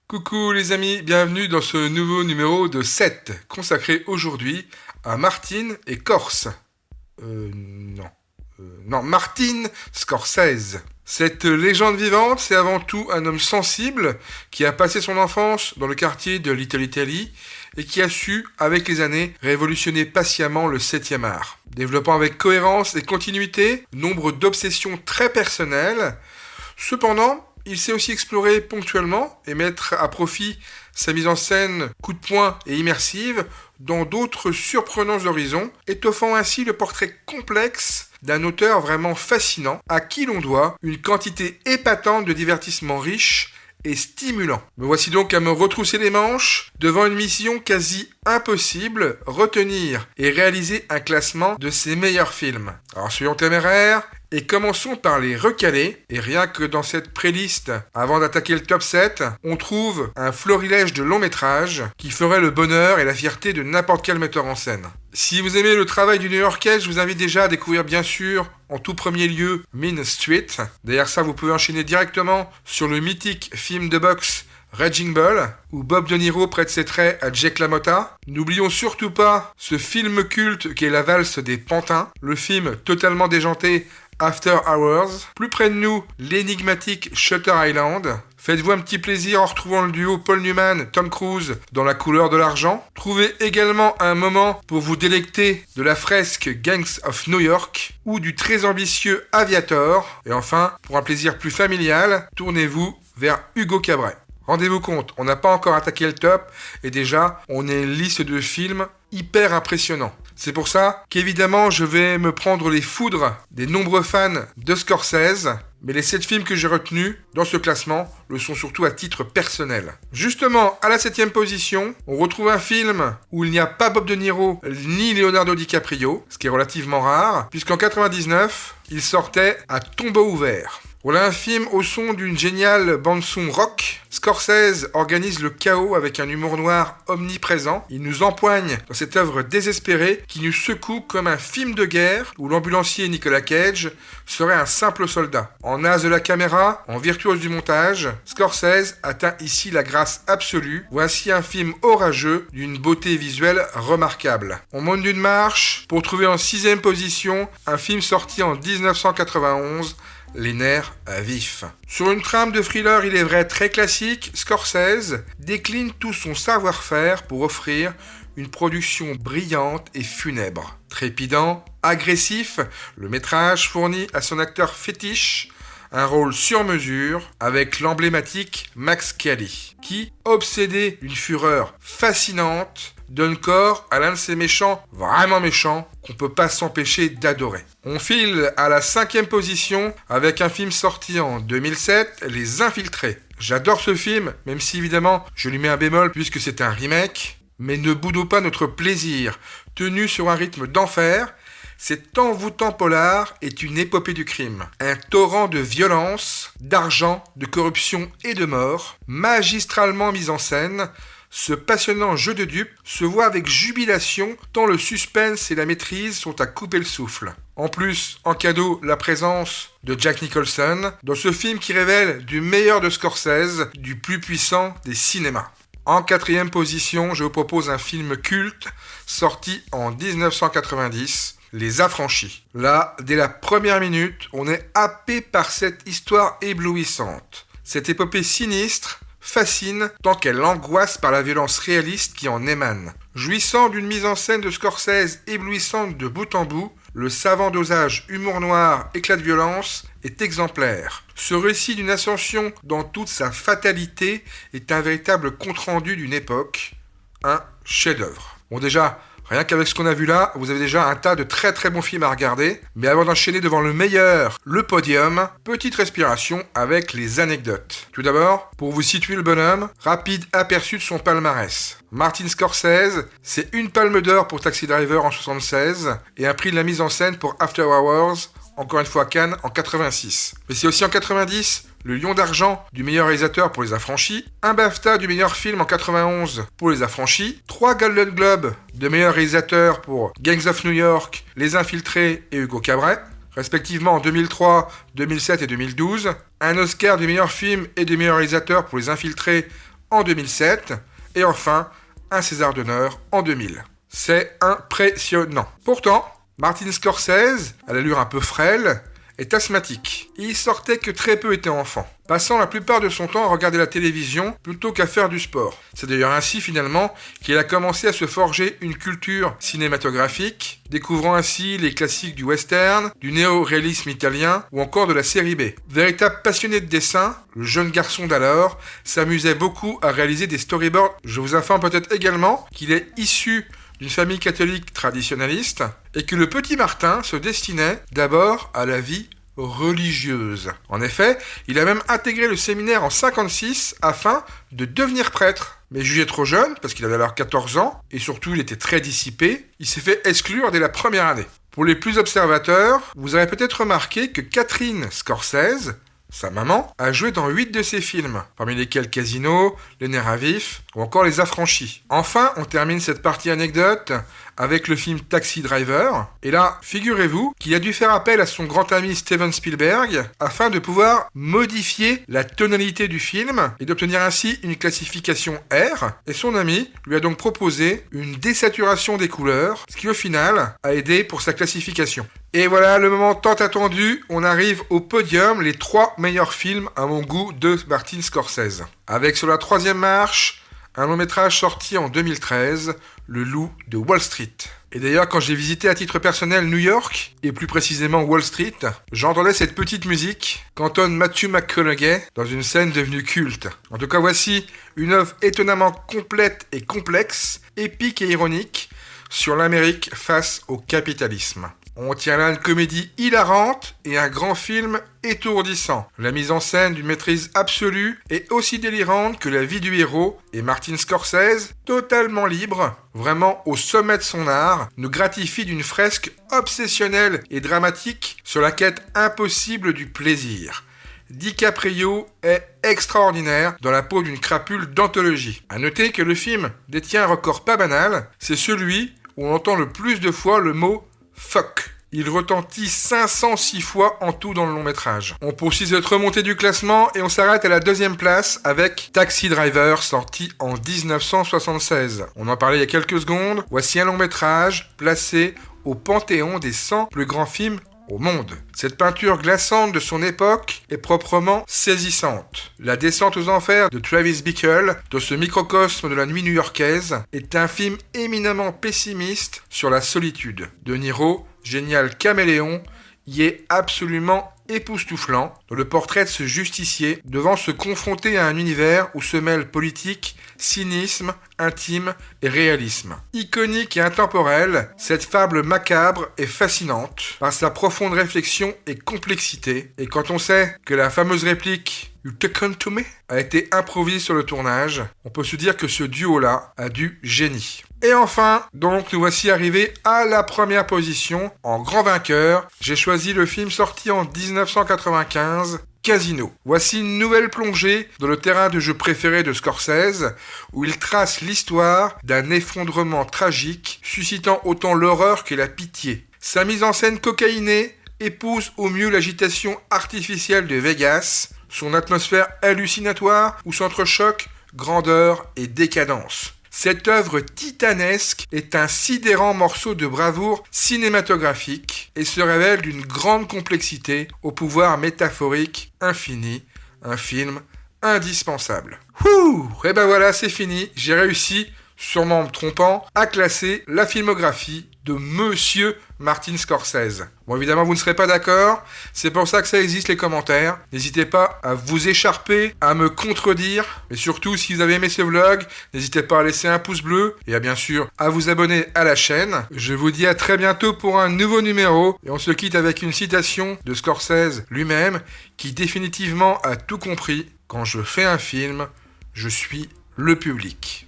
Coucou les amis, bienvenue dans ce nouveau numéro de 7, consacré aujourd'hui à Martin et Corse. Non, Martin Scorsese. Cette légende vivante, c'est avant tout un homme sensible qui a passé son enfance dans le quartier de Little Italy et qui a su, avec les années, révolutionner patiemment le 7e art. Développant avec cohérence et continuité nombre d'obsessions très personnelles, cependant, il sait aussi explorer ponctuellement et mettre à profit sa mise en scène coup de poing et immersive dans d'autres surprenants horizons, étoffant ainsi le portrait complexe d'un auteur vraiment fascinant à qui l'on doit une quantité épatante de divertissements riches et stimulants. Me voici donc à me retrousser les manches devant une mission quasi impossible, retenir et réaliser un classement de ses meilleurs films. Alors soyons téméraires et commençons par les recalés, et rien que dans cette playlist, avant d'attaquer le top 7, on trouve un florilège de longs métrages qui ferait le bonheur et la fierté de n'importe quel metteur en scène. Si vous aimez le travail du New-Yorkais, je vous invite déjà à découvrir bien sûr, en tout premier lieu, Mean Street. Derrière ça, vous pouvez enchaîner directement sur le mythique film de boxe Raging Bull, où Bob De Niro prête ses traits à Jake LaMotta. N'oublions surtout pas ce film culte qui est La valse des pantins, le film totalement déjanté After Hours. Plus près de nous, l'énigmatique Shutter Island. Faites-vous un petit plaisir en retrouvant le duo Paul Newman-Tom Cruise dans La couleur de l'argent. Trouvez également un moment pour vous délecter de la fresque Gangs of New York ou du très ambitieux Aviator. Et enfin, pour un plaisir plus familial, tournez-vous vers Hugo Cabret. Rendez-vous compte, on n'a pas encore attaqué le top et déjà, on a une liste de films hyper impressionnants. C'est pour ça qu'évidemment, je vais me prendre les foudres des nombreux fans de Scorsese, mais les 7 films que j'ai retenus dans ce classement le sont surtout à titre personnel. Justement, à la 7e position, on retrouve un film où il n'y a pas Bob De Niro ni Leonardo DiCaprio, ce qui est relativement rare, puisqu'en 99, il sortait à tombeau ouvert. Voilà un film au son d'une géniale bande-son rock. Scorsese organise le chaos avec un humour noir omniprésent. Il nous empoigne dans cette œuvre désespérée qui nous secoue comme un film de guerre où l'ambulancier Nicolas Cage serait un simple soldat. En as de la caméra, en virtuose du montage, Scorsese atteint ici la grâce absolue. Voici un film orageux d'une beauté visuelle remarquable. On monte d'une marche pour trouver en 6e position un film sorti en 1991, Les nerfs à vif. Sur une trame de thriller, il est vrai très classique, Scorsese décline tout son savoir-faire pour offrir une production brillante et funèbre. Trépidant, agressif, le métrage fournit à son acteur fétiche un rôle sur mesure avec l'emblématique Max Cady, qui, obsédé d'une fureur fascinante, donne corps à l'un de ces méchants vraiment méchants qu'on peut pas s'empêcher d'adorer. On file à la 5e position avec un film sorti en 2007, Les Infiltrés. J'adore ce film, même si évidemment je lui mets un bémol puisque c'est un remake, mais ne boudons pas notre plaisir. Tenu sur un rythme d'enfer, cet envoûtant polar est une épopée du crime. Un torrent de violence, d'argent, de corruption et de mort, magistralement mis en scène. Ce passionnant jeu de dupes se voit avec jubilation tant le suspense et la maîtrise sont à couper le souffle. En plus, en cadeau, la présence de Jack Nicholson dans ce film qui révèle du meilleur de Scorsese, du plus puissant des cinémas. En 4e position, je vous propose un film culte sorti en 1990, Les Affranchis. Là, dès la première minute, on est happé par cette histoire éblouissante. Cette épopée sinistre fascine tant qu'elle angoisse par la violence réaliste qui en émane. Jouissant d'une mise en scène de Scorsese éblouissante de bout en bout, le savant dosage humour noir, éclat de violence est exemplaire. Ce récit d'une ascension dans toute sa fatalité est un véritable compte-rendu d'une époque, un chef-d'œuvre. Bon déjà, rien qu'avec ce qu'on a vu là, vous avez déjà un tas de très très bons films à regarder. Mais avant d'enchaîner devant le meilleur, le podium, petite respiration avec les anecdotes. Tout d'abord, pour vous situer le bonhomme, rapide aperçu de son palmarès. Martin Scorsese, c'est une palme d'or pour Taxi Driver en 1976 et un prix de la mise en scène pour After Hours, encore une fois à Cannes en 86. Mais c'est aussi en 90 le Lion d'argent du meilleur réalisateur pour Les Affranchis, un BAFTA du meilleur film en 91 pour Les Affranchis, 3 Golden Globes de meilleur réalisateur pour Gangs of New York, Les Infiltrés et Hugo Cabret, respectivement en 2003, 2007 et 2012, un Oscar du meilleur film et du meilleur réalisateur pour Les Infiltrés en 2007 et enfin un César d'honneur en 2000. C'est impressionnant. Pourtant, Martin Scorsese, à l'allure un peu frêle, est asthmatique. Il sortait que très peu étaient enfants, passant la plupart de son temps à regarder la télévision plutôt qu'à faire du sport. C'est d'ailleurs ainsi finalement qu'il a commencé à se forger une culture cinématographique, découvrant ainsi les classiques du western, du néo-réalisme italien ou encore de la série B. Véritable passionné de dessin, le jeune garçon d'alors s'amusait beaucoup à réaliser des storyboards. Je vous informe peut-être également qu'il est issu d'une famille catholique traditionnaliste et que le petit Martin se destinait d'abord à la vie religieuse. En effet, il a même intégré le séminaire en 1956 afin de devenir prêtre. Mais jugé trop jeune, parce qu'il avait alors 14 ans, et surtout il était très dissipé, il s'est fait exclure dès la première année. Pour les plus observateurs, vous aurez peut-être remarqué que Catherine Scorsese, sa maman, a joué dans 8 de ses films, parmi lesquels Casino, Les Nerfs à vif ou encore Les Affranchis. Enfin, on termine cette partie anecdote avec le film Taxi Driver. Et là, figurez-vous qu'il a dû faire appel à son grand ami Steven Spielberg afin de pouvoir modifier la tonalité du film et d'obtenir ainsi une classification R. Et son ami lui a donc proposé une désaturation des couleurs, ce qui au final a aidé pour sa classification. Et voilà le moment tant attendu, on arrive au podium, les 3 meilleurs films à mon goût de Martin Scorsese. Avec sur la 3e marche, un long métrage sorti en 2013, Le Loup de Wall Street. Et d'ailleurs, quand j'ai visité à titre personnel New York, et plus précisément Wall Street, j'entendais cette petite musique qu'entonne Matthew McConaughey dans une scène devenue culte. En tout cas, voici une œuvre étonnamment complète et complexe, épique et ironique, sur l'Amérique face au capitalisme. On tient là une comédie hilarante et un grand film étourdissant. La mise en scène d'une maîtrise absolue est aussi délirante que la vie du héros et Martin Scorsese, totalement libre, vraiment au sommet de son art, nous gratifie d'une fresque obsessionnelle et dramatique sur la quête impossible du plaisir. DiCaprio est extraordinaire dans la peau d'une crapule d'anthologie. A noter que le film détient un record pas banal, c'est celui où on entend le plus de fois le mot fuck. Il retentit 506 fois en tout dans le long métrage. On poursuit cette remontée du classement et on s'arrête à la 2e place avec Taxi Driver, sorti en 1976. On en parlait il y a quelques secondes. Voici un long métrage placé au panthéon des 100 plus grands films au monde. Cette peinture glaçante de son époque est proprement saisissante. La descente aux enfers de Travis Bickle, dans ce microcosme de la nuit new-yorkaise, est un film éminemment pessimiste sur la solitude. De Niro, génial caméléon, y est absolument époustouflant dans le portrait de ce justicier devant se confronter à un univers où se mêlent politique, cynisme, intime et réalisme. Iconique et intemporelle, cette fable macabre est fascinante par sa profonde réflexion et complexité. Et quand on sait que la fameuse réplique « You taken to me » a été improvisée sur le tournage, on peut se dire que ce duo-là a du génie. Et enfin, donc nous voici arrivés à la première position. En grand vainqueur, j'ai choisi le film sorti en 1995, Casino. Voici une nouvelle plongée dans le terrain de jeu préféré de Scorsese, où il trace l'histoire d'un effondrement tragique, suscitant autant l'horreur que la pitié. Sa mise en scène cocaïnée épouse au mieux l'agitation artificielle de Vegas, son atmosphère hallucinatoire où s'entrechoquent grandeur et décadence. Cette œuvre titanesque est un sidérant morceau de bravoure cinématographique et se révèle d'une grande complexité au pouvoir métaphorique infini, un film indispensable. Et ben voilà, c'est fini, j'ai réussi, sûrement en me trompant, à classer la filmographie de Monsieur Martin Scorsese. Bon, évidemment, vous ne serez pas d'accord, c'est pour ça que ça existe les commentaires. N'hésitez pas à vous écharper, à me contredire, mais surtout, si vous avez aimé ce vlog, n'hésitez pas à laisser un pouce bleu et à bien sûr à vous abonner à la chaîne. Je vous dis à très bientôt pour un nouveau numéro et on se quitte avec une citation de Scorsese lui-même qui définitivement a tout compris. Quand je fais un film, je suis le public.